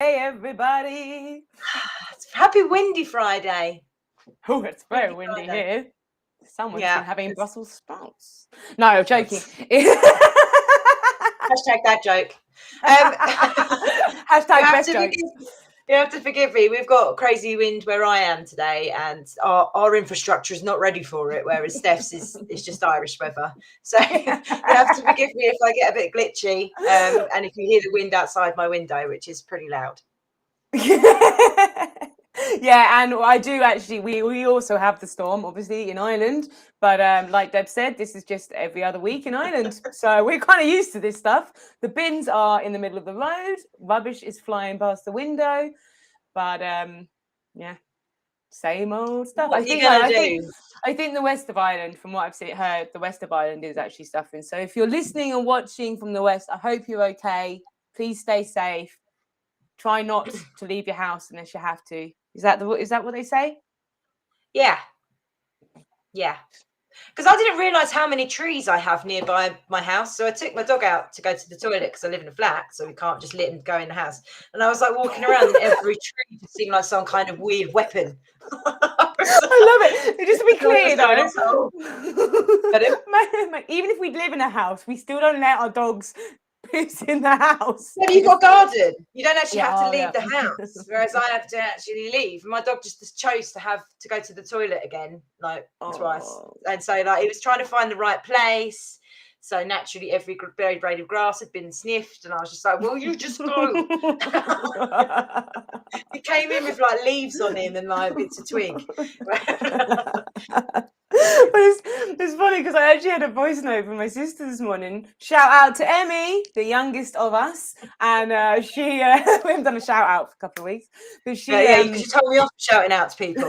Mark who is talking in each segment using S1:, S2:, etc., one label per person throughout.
S1: Hey everybody!
S2: Happy windy Friday.
S1: Oh, it's very windy
S2: Friday.
S1: here. Someone's been
S2: Yeah.
S1: having Brussels sprouts. No, I'm joking.
S2: Hashtag that joke.
S1: Hashtag best joke.
S2: You have to forgive me. We've got crazy wind where I am today, and our infrastructure is not ready for it, whereas Steph's is just Irish weather. So you have to forgive me if I get a bit glitchy, and if you hear the wind outside my window, which is pretty loud.
S1: Yeah, and I do actually. We also have the storm, obviously, in Ireland. But like Deb said, this is just every other week in Ireland, so we're kind of used to this stuff. The bins are in the middle of the road. Rubbish is flying past the window. But yeah, same old stuff.
S2: What are you gonna do?
S1: I think the west of Ireland, from what I've heard, the west of Ireland is actually suffering. So if you're listening and watching from the west, I hope you're okay. Please stay safe. Try not to leave your house unless you have to. Is that what they say?
S2: Yeah. Because I didn't realise how many trees I have nearby my house. So I took my dog out to go to the toilet because I live in a flat, so we can't just let him go in the house. And I was like walking around, and every tree just seemed like some kind of weird weapon.
S1: I love it. Just to be clear, though, even if we live in a house, we still don't let our dogs piss in the house.
S2: Yeah, you've got a garden. You don't actually have to leave the house, whereas I have to actually leave. My dog just chose to go to the toilet again, like twice, and so like he was trying to find the right place. So naturally, every blade of grass had been sniffed, and I was just like, "Well, you just go." He came in with like leaves on him and like bits of twig.
S1: But it's funny because I actually had a voice note from my sister this morning. Shout out to Emmy, the youngest of us, and she we haven't done a shout out for a couple of weeks, but she
S2: because you told me off shouting out to people.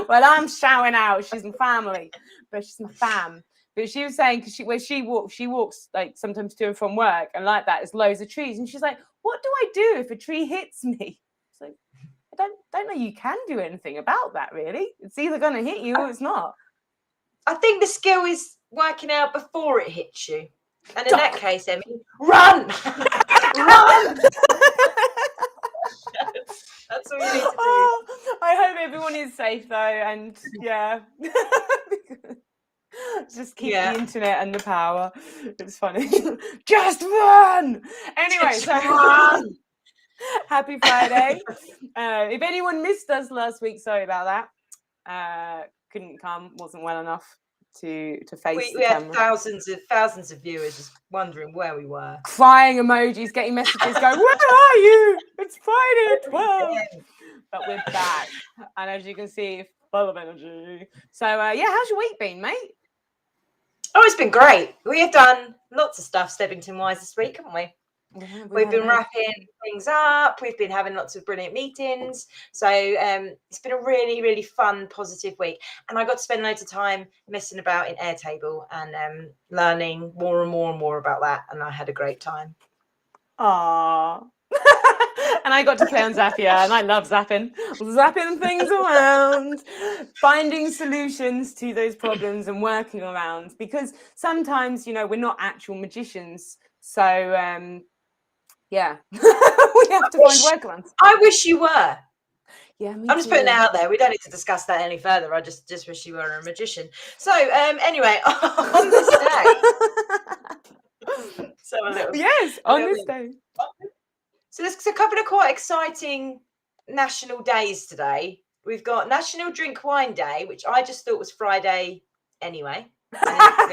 S1: Well, I'm shouting out. She's my family, but she's my fam. But she was saying because she walks like sometimes to and from work, and like that, there's loads of trees, and she's like, "What do I do if a tree hits me?" It's like, I don't know. You can do anything about that, really. It's either going to hit you or it's not.
S2: I think the skill is working out before it hits you. And in that case, Emmy, run! Run! That's all you need to do.
S1: I hope everyone is safe, though. And yeah. Just keep the internet and the power. It's funny. Just run! Anyway,
S2: run!
S1: Happy Friday. If anyone missed us last week, sorry about that. Couldn't come, wasn't well enough to face
S2: we had thousands of viewers just wondering where we were.
S1: Crying emojis, getting messages going, "Where are you? It's Friday at 12." But we're back. And as you can see, full of energy. So yeah, how's your week been, mate?
S2: Oh, it's been great. We have done lots of stuff Stebbington wise this week, haven't we? We've been wrapping things up. We've been having lots of brilliant meetings. So it's been a really, really fun, positive week. And I got to spend loads of time messing about in Airtable and learning more and more and more about that. And I had a great time.
S1: Aww. And I got to play on Zapier, and I love zapping things around, finding solutions to those problems and working around. Because sometimes, we're not actual magicians. So yeah, we have to find workarounds.
S2: I wish you were.
S1: Yeah,
S2: I'm just putting it out there. We don't need to discuss that any further. I just wish you were a magician. So anyway, on this day.
S1: On this day.
S2: So there's a couple of quite exciting national days today. We've got National Drink Wine Day, which I just thought was Friday anyway. I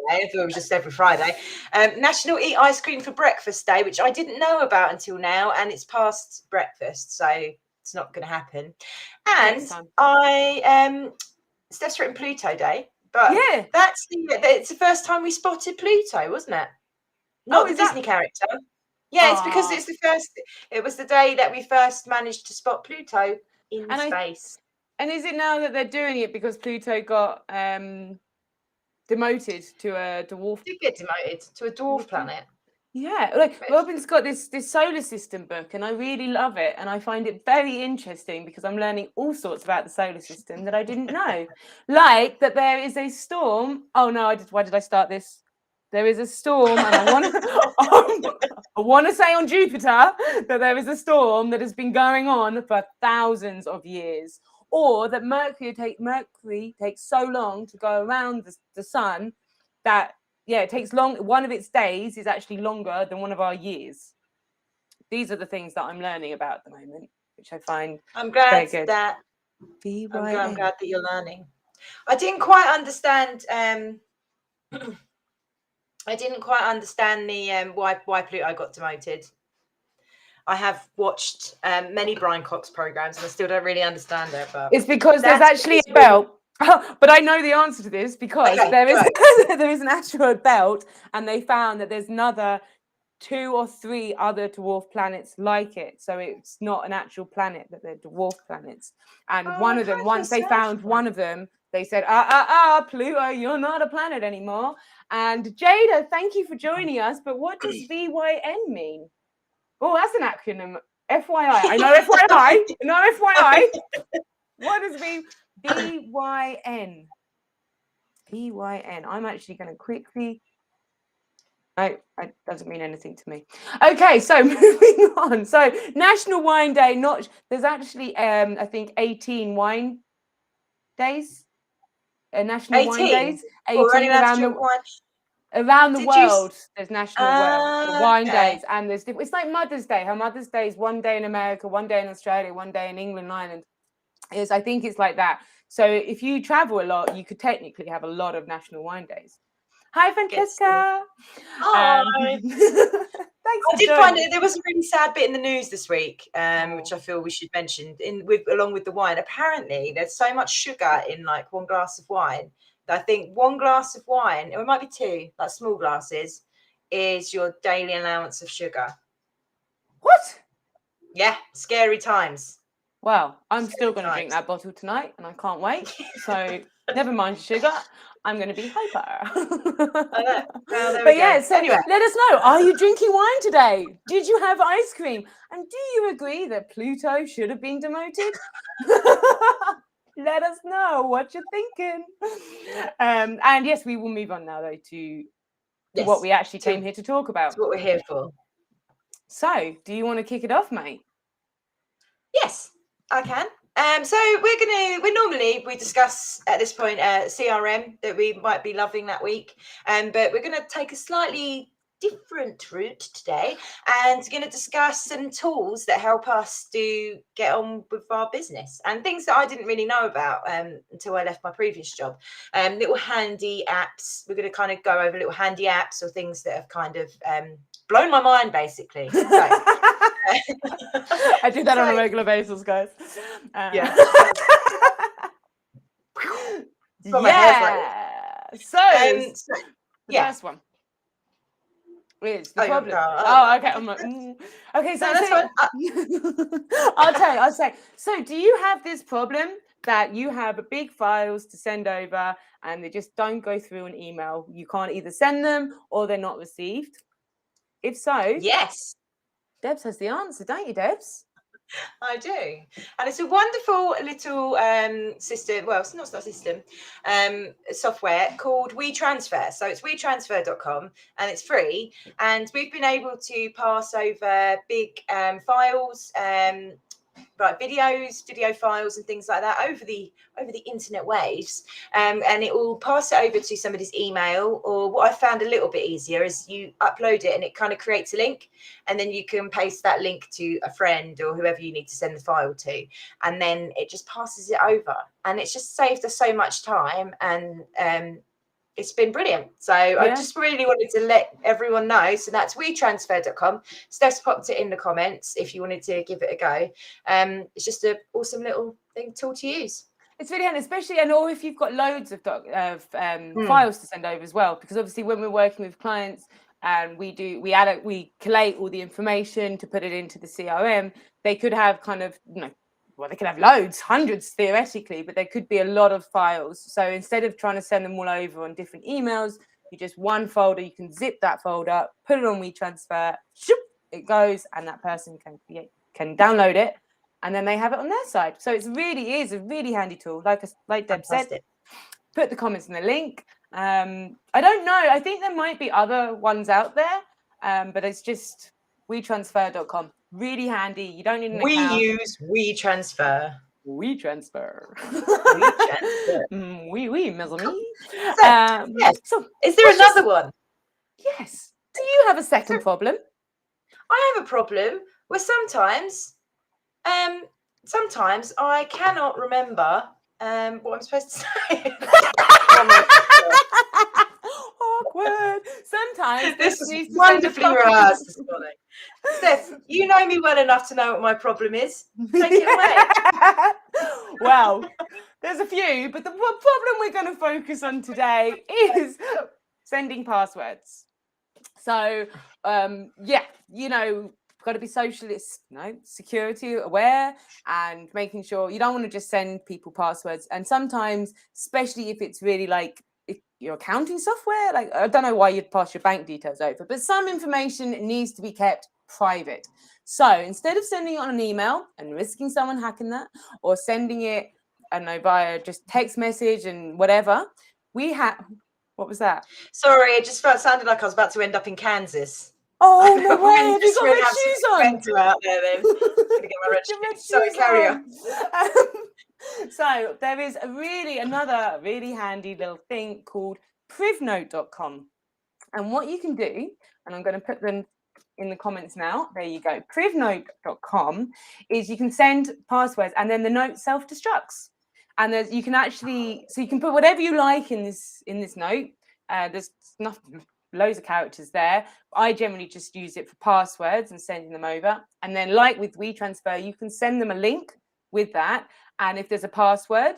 S2: thought it was just every Friday. National Eat Ice Cream for Breakfast Day, which I didn't know about until now, and it's past breakfast, so it's not going to happen. And Steph's written Pluto Day, but yeah, it's the first time we spotted Pluto, wasn't it? Not the Disney character. Yeah, it's because it was the day that we first managed to spot Pluto in space.
S1: And is it now that they're doing it because Pluto got demoted to a dwarf?
S2: Did get demoted to a dwarf planet.
S1: Yeah, like Robin's got this solar system book, and I really love it, and I find it very interesting because I'm learning all sorts about the solar system that I didn't know, like that there is a storm. Oh no, why did I start this? there is a storm, and I want to say on Jupiter that there is a storm that has been going on for thousands of years, or that Mercury takes so long to go around the sun that it takes long. One of its days is actually longer than one of our years. These are the things that I'm learning about at the moment, which I find
S2: I'm glad
S1: very good.
S2: that
S1: VYN.
S2: I'm glad that you're learning. I didn't quite understand. I didn't quite understand the why Pluto got demoted. I have watched many Brian Cox programs, and I still don't really understand it. But
S1: it's because there's actually a belt. But I know the answer to this because there is an asteroid belt, and they found that there's another 2 or 3 other dwarf planets like it. So it's not an actual planet, but they're dwarf planets. And one of them, once they found one of them, they said, Pluto, you're not a planet anymore. And Jada, thank you for joining us. But what does VYN mean? Oh, that's an acronym. FYI. I know FYI. No FYI. What does VYN? VYN. I'm actually going to quickly. It doesn't mean anything to me. Okay, so moving on. So National Wine Day. There's actually I think 18 wine days. National wine days. 18 around the world. There's national wine days, and it's like Mother's Day. How Mother's Day is one day in America, one day in Australia, one day in England, Ireland. I think it's like that. So if you travel a lot, you could technically have a lot of national wine days. Hi, Francesca.
S2: Hi.
S1: Thanks.
S2: I did find it. There was a really sad bit in the news this week, which I feel we should mention. Along with the wine, apparently there's so much sugar in like one glass of wine that I think one glass of wine, or it might be 2, like small glasses, is your daily allowance of sugar.
S1: What?
S2: Yeah, scary times.
S1: Well, I'm still going to drink that bottle tonight, and I can't wait. So never mind sugar. I'm going to be hyper. But yeah, so anyway, let us know. Are you drinking wine today? Did you have ice cream? And do you agree that Pluto should have been demoted? Let us know what you're thinking. And yes, we will move on now, though, to what we actually came here to talk about.
S2: That's what we're here for.
S1: So, do you want to kick it off, mate?
S2: Yes, I can. So we discuss at this point CRM that we might be loving that week, but we're going to take a slightly different route today and going to discuss some tools that help us to get on with our business and things that I didn't really know about until I left my previous job. Little handy apps. We're going to kind of go over little handy apps or things that have kind of blown my mind, basically. So,
S1: I do that on a regular basis, guys.
S2: Yeah.
S1: So the first one is the problem. Okay. I'm like, okay. So
S2: that's fine.
S1: I'll say. So, do you have this problem that you have big files to send over and they just don't go through an email? You can't either send them or they're not received. If so,
S2: yes.
S1: Debs has the answer, don't you, Debs?
S2: I do. And it's a wonderful little system. Well, it's not a system, software called WeTransfer. So it's WeTransfer.com and it's free. And we've been able to pass over big files, like video files and things like that over the internet waves, and it will pass it over to somebody's email. Or what I found a little bit easier is you upload it and it kind of creates a link, and then you can paste that link to a friend or whoever you need to send the file to, and then it just passes it over, and it's just saved us so much time, and it's been brilliant. So I just really wanted to let everyone know. So that's WeTransfer.com. Steph's popped it in the comments if you wanted to give it a go. It's just an awesome little tool to use.
S1: It's really handy, especially or if you've got loads of files to send over as well, because obviously when we're working with clients and we collate all the information to put it into the CRM, they could have kind of they could have loads, hundreds theoretically, but there could be a lot of files. So instead of trying to send them all over on different emails, you just one folder, you can zip that folder, put it on WeTransfer, it goes, and that person can download it, and then they have it on their side. So it really is a really handy tool. Like Deb said, put the comments in the link, I don't know. I think there might be other ones out there, but it's just WeTransfer.com. Really handy. You don't need an
S2: We
S1: account.
S2: use WeTransfer.
S1: WeTransfer.
S2: WeTransfer.
S1: Oui, mes amis.
S2: Yes.
S1: So,
S2: Is there another one?
S1: yes. Do you have a second problem?
S2: I have a problem where sometimes I cannot remember what I'm supposed to say. Oh my God.
S1: Awkward. Sometimes
S2: This
S1: this
S2: is
S1: needs to
S2: wonderfully
S1: send a
S2: rehearsed this morning. Steph, you know me well enough to know what my problem is. Take it away.
S1: Well, there's a few, but the problem we're going to focus on today is sending passwords. So, yeah, you know, got to be socialist, security aware, and making sure you don't want to just send people passwords. And sometimes, especially if it's really like if your accounting software, like I don't know why you'd pass your bank details over, but some information needs to be kept private. So instead of sending it on an email and risking someone hacking that, or sending it, I don't know, via just text message and whatever, we have. What was that?
S2: Sorry, it just sounded like I was about to end up in Kansas.
S1: Oh, no way. Have you got red shoes on?
S2: Out there, then. Gonna get my red shoes. Sorry, carry on.
S1: So there is another really handy little thing called privnote.com. And what you can do, and I'm going to put them in the comments now. There you go. Privnote.com is you can send passwords and then the note self-destructs. And you can actually, so you can put whatever you like in this note. There's nothing, loads of characters there. I generally just use it for passwords and sending them over. And then like with WeTransfer, you can send them a link with that. And if there's a password,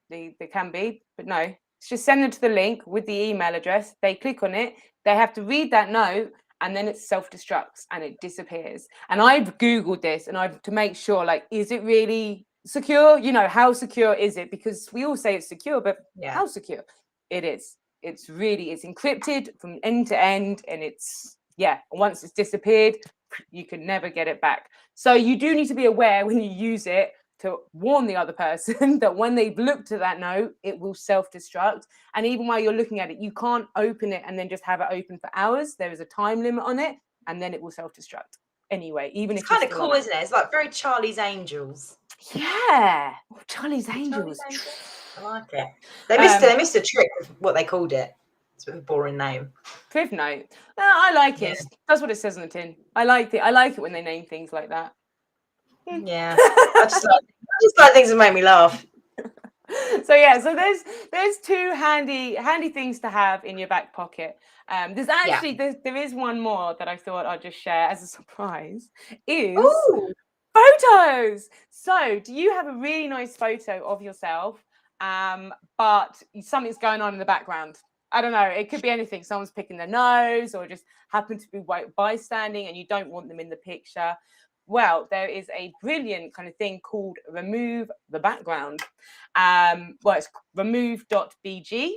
S1: there can be, but no, just send them to the link with the email address. They click on it. They have to read that note, and then it self-destructs and it disappears. And I've Googled this and to make sure, like, is it really secure? You know, how secure is it? Because we all say it's secure, but how secure? It is. It's encrypted from end to end, and once it's disappeared, you can never get it back. So you do need to be aware when you use it to warn the other person that when they've looked at that note, it will self-destruct. And even while you're looking at it, you can't open it and then just have it open for hours. There is a time limit on it, and then it will self-destruct. Anyway, even if
S2: it's kind of cool, isn't it? It's like very Charlie's Angels.
S1: Yeah, Charlie's Angels.
S2: I like it. They missed a trick with what they called it. It's a bit of a boring name.
S1: Privnote. I like it. That's what it says on the tin. I like it. I like it when they name things like that.
S2: Yeah, I just like things that make me laugh.
S1: So there's two handy things to have in your back pocket. There's actually there is one more that I thought I'd just share as a surprise. Is photos. So do you have a really nice photo of yourself, but something's going on in the background? I don't know. It could be anything. Someone's picking their nose, or just happen to be bystanding, and you don't want them in the picture. Well, there is a brilliant kind of thing called remove the background. It's remove.bg.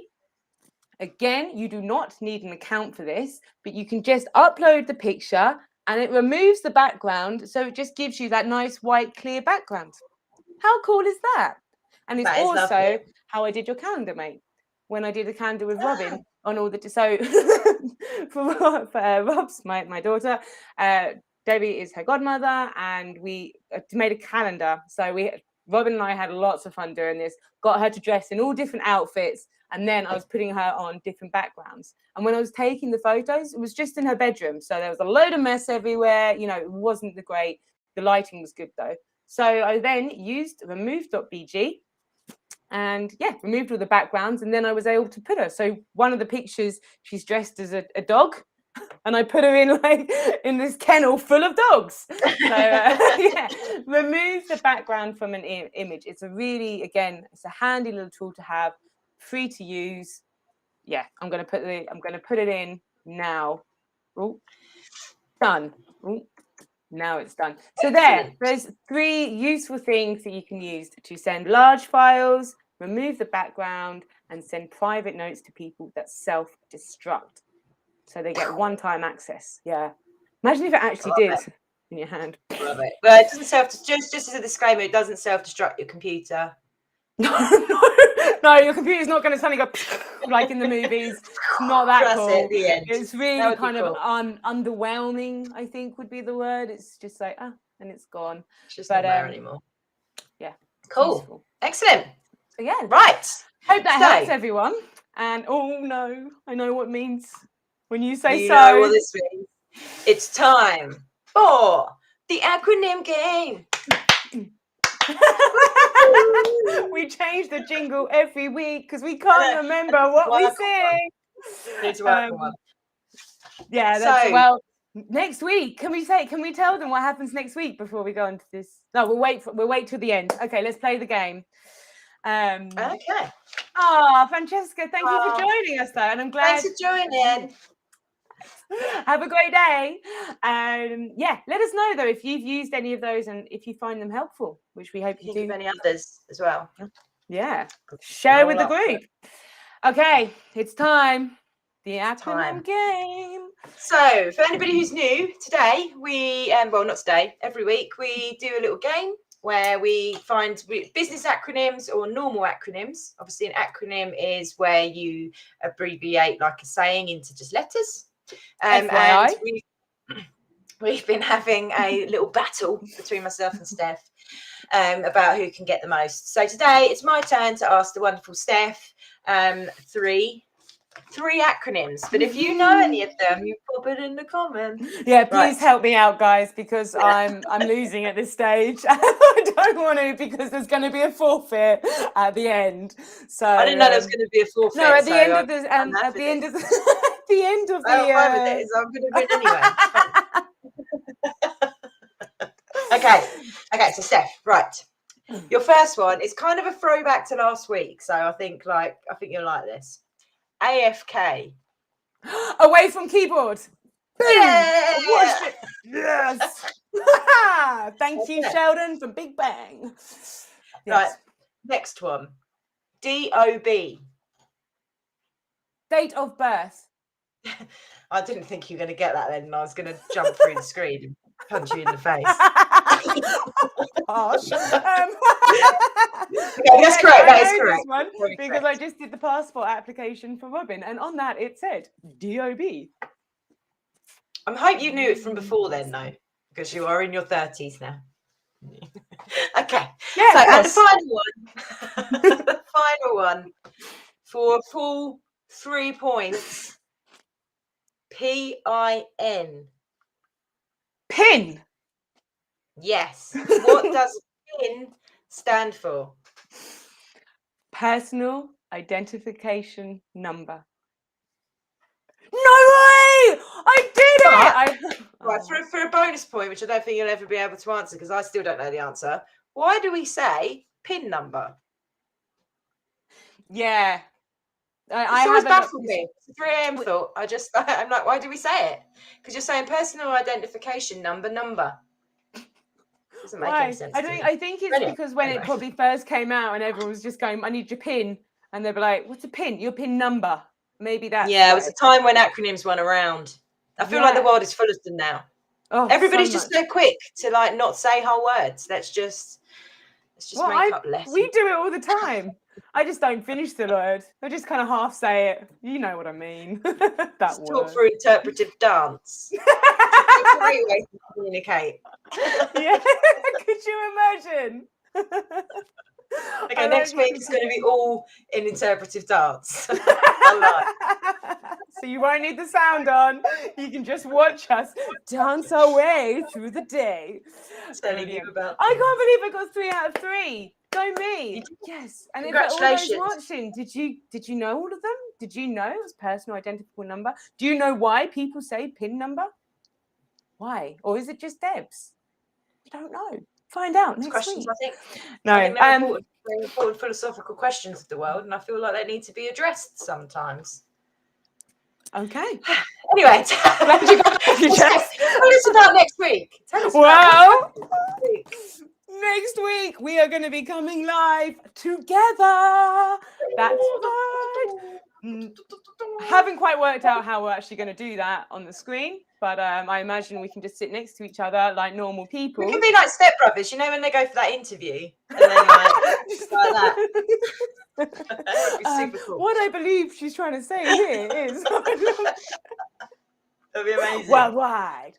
S1: Again, you do not need an account for this, but you can just upload the picture and it removes the background. So it just gives you that nice white clear background. How cool is that? And it's also lovely. How I did your calendar, mate. When I did a calendar with Robin on all the, so for Rob's, my daughter, Debbie is her godmother, and we made a calendar. So Robin and I had lots of fun doing this, got her to dress in all different outfits, and then I was putting her on different backgrounds. And when I was taking the photos, it was just in her bedroom. So there was a load of mess everywhere. You know, it wasn't the great. The lighting was good though. So I then used remove.bg and removed all the backgrounds. And then I was able to put her. So one of the pictures, she's dressed as a dog. And I put her in this kennel full of dogs. So remove the background from an image. It's it's a handy little tool to have, free to use. Yeah, I'm gonna put it in now. Oh, done. Ooh, now it's done. So there's 3 useful things that you can use to send large files, remove the background, and send private notes to people that self-destruct. So they get one-time access. Yeah. Imagine if it actually did in your hand.
S2: Love it. Well, it doesn't just as a disclaimer, it doesn't self-destruct your computer.
S1: No, your computer's not going to suddenly go like in the movies. It's not that
S2: That's
S1: cool.
S2: it, the end.
S1: It's
S2: That
S1: really
S2: would be
S1: kind of
S2: cool.
S1: underwhelming, I think would be the word. It's just like, and it's gone.
S2: It's just
S1: But
S2: not there anymore.
S1: yeah.
S2: Cool.
S1: Useful.
S2: Excellent.
S1: So yeah.
S2: Right.
S1: Hope that
S2: So-
S1: helps everyone. And oh no, I know what it means when you say
S2: You
S1: so.
S2: know what this means. It's time for the acronym game.
S1: We change the jingle every week because we can't remember what we sing.
S2: Need to work on one.
S1: Yeah, that's well. Next week, can we tell them what happens next week before we go into this? No, we'll wait till the end. Okay, let's play the game.
S2: Okay.
S1: Oh, Francesca, thank you for joining us, though, and I'm glad.
S2: Thanks for joining.
S1: Have a great day. Yeah, let us know though if you've used any of those and if you find them helpful, which we hope you do.
S2: Think of any others as well.
S1: Yeah, share with the group. Okay, it's time. The acronym game.
S2: So, for anybody who's new, today we, well, not today, every week we do a little game where we find business acronyms or normal acronyms. Obviously, an acronym is where you abbreviate like a saying into just letters. And we've been having a little battle between myself and Steph about who can get the most. So today it's my turn to ask the wonderful Steph three acronyms, but if you know any of them, you pop it in the comments.
S1: Yeah, please help me out, guys, because I'm losing at this stage. I don't want to because there's going to be a forfeit at the end. So
S2: I didn't know there was going to be a forfeit.
S1: No, at the end of the I'm fine with it.
S2: I'm going to win anyway. Okay. So Steph, right. Your first one is kind of a throwback to last week, so I think you'll like this. AFK.
S1: Away from keyboard. Boom.
S2: Yeah.
S1: Yes. Thank you, Sheldon, from Big Bang. Yes.
S2: Right. Next one. DOB.
S1: Date of birth.
S2: I didn't think you were going to get that then, and I was going to jump through the screen and punch you in the face.
S1: Harsh.
S2: That's correct. That is correct.
S1: One because I just did the passport application for Robin, and on that it said DOB.
S2: I hope you knew it from before then, though, because you are in your 30s now. Okay. Yeah. So, and the final one, for a full 3 points. PIN.
S1: Pin.
S2: Yes. What does PIN stand for?
S1: Personal identification number. No way! I did it!
S2: Right, for a bonus point, which I don't think you'll ever be able to answer because I still don't know the answer. Why do we say PIN number?
S1: Yeah.
S2: It's always baffled me. It's a 3 a.m. thought. I'm like, why do we say it? Because you're saying personal identification number. Doesn't make any sense.
S1: I think it's because when it probably first came out and everyone was just going, I need your PIN. And they'd be like, what's a PIN? Your PIN number. Maybe that's
S2: it was a time when acronyms weren't around. I feel like the world is full of them now.
S1: Oh,
S2: everybody's just so quick to like not say whole words. Let's just make up letters.
S1: We do it all the time. I just don't finish the word. I just kind of half say it. You know what I mean. That word.
S2: Talk through interpretive dance. It's a great way to communicate.
S1: Yeah. Could you imagine?
S2: Okay, next week is going to be all in interpretive dance.
S1: So you won't need the sound on. You can just watch us dance our way through the day.
S2: Telling you about.
S1: I can't believe I got 3 out of 3. Go me. Yes. And
S2: congratulations.
S1: All those watching, did you know all of them? Did you know it was personal identifiable number? Do you know why people say PIN number? Why? Or is it just Debs? I don't know. Find out next
S2: questions,
S1: week.
S2: I think.
S1: No.
S2: I think they're important philosophical questions of the world, and I feel like they need to be addressed sometimes.
S1: Okay.
S2: Anyway, tell us about next week.
S1: Next week we are going to be coming live together. That's right. Haven't quite worked out how we're actually going to do that on the screen, but I imagine we can just sit next to each other like normal people.
S2: We can be like stepbrothers, you know, when they go for that interview and then like that. That would be super cool.
S1: What I believe she's trying to say here is
S2: that'd be amazing.
S1: Worldwide.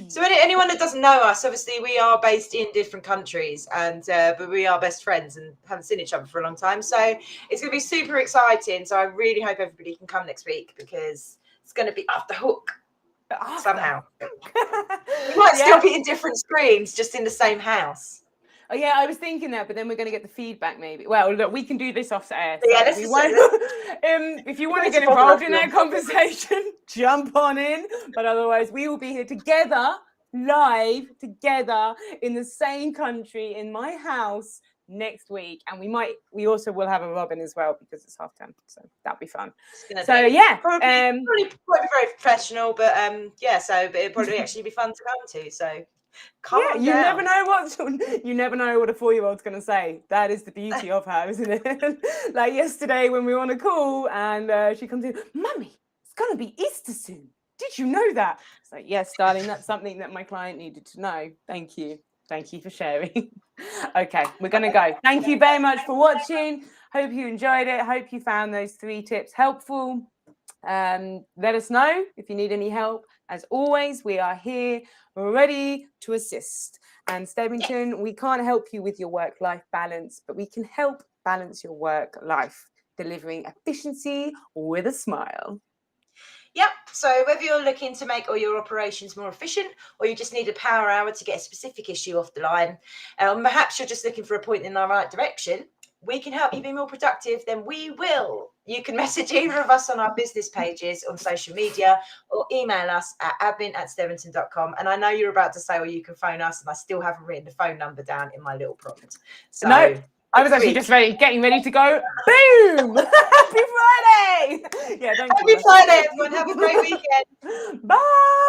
S2: So anyone that doesn't know us, obviously we are based in different countries, and but we are best friends and haven't seen each other for a long time. So it's going to be super exciting. So I really hope everybody can come next week because it's going to be off the hook somehow. We might still be in different screens, just in the same house.
S1: Oh yeah, I was thinking that, but then we're going to get the feedback maybe. Well, look, we can do this off air. So
S2: yeah,
S1: if you want to get involved in that conversation, jump on in. But otherwise, we will be here together, live together in the same country in my house next week, and we also will have a Robin as well because it's half term, so that'll be fun. So yeah,
S2: probably be very professional, but but it'll probably actually be fun to come to. So.
S1: You never know what a 4-year-old's going to say. That is the beauty of her, isn't it? Like yesterday when we were on a call and she comes in, Mummy, it's going to be Easter soon. Did you know that? It's like, yes, darling, that's something that my client needed to know. Thank you for sharing. Okay, we're going to go. Thank you very much for watching. Hope you enjoyed it. Hope you found those 3 tips helpful. Let us know if you need any help. As always, we are here ready to assist. And Stebbington, we can't help you with your work-life balance, but we can help balance your work life, delivering efficiency with a smile.
S2: Yep. So whether you're looking to make all your operations more efficient, or you just need a power hour to get a specific issue off the line, perhaps you're just looking for a point in the right direction, we can help you be more productive, then we will. You can message either of us on our business pages on social media or email us at admin@stebbington.com. And I know you're about to say, well, you can phone us, and I still haven't written the phone number down in my little prompt. So
S1: no, I was actually just getting ready to go. Boom! Happy Friday! Yeah,
S2: Happy Friday, everyone. Have a great weekend.
S1: Bye!